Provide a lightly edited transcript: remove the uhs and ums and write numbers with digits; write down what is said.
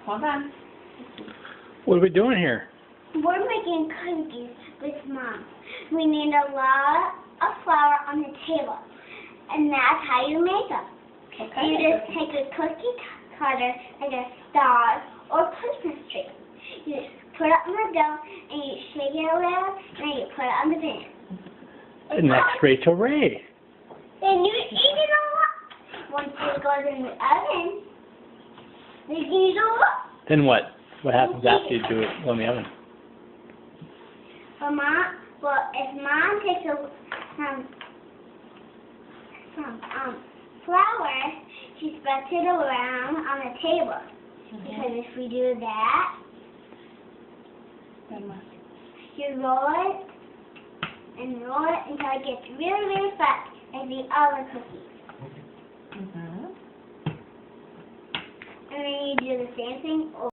Hold on. What are we doing here? We're making cookies with Mom. We need a lot of flour on the table, and that's how you make them. Okay. You just take a cookie cutter, like a star or Christmas tree. You just put it on the dough, and you shake it a little, and then you put it on the pan. And that's Rachel Ray. Then you eat it all up. Once it goes in the oven, you can eat it all up. Then what? What happens after you do it in the oven? If Mom takes some flour, she spreads it around on the table. Because if we do that, you roll it and roll it until it gets really, really fat, like the other cookies. And then you do the same thing over.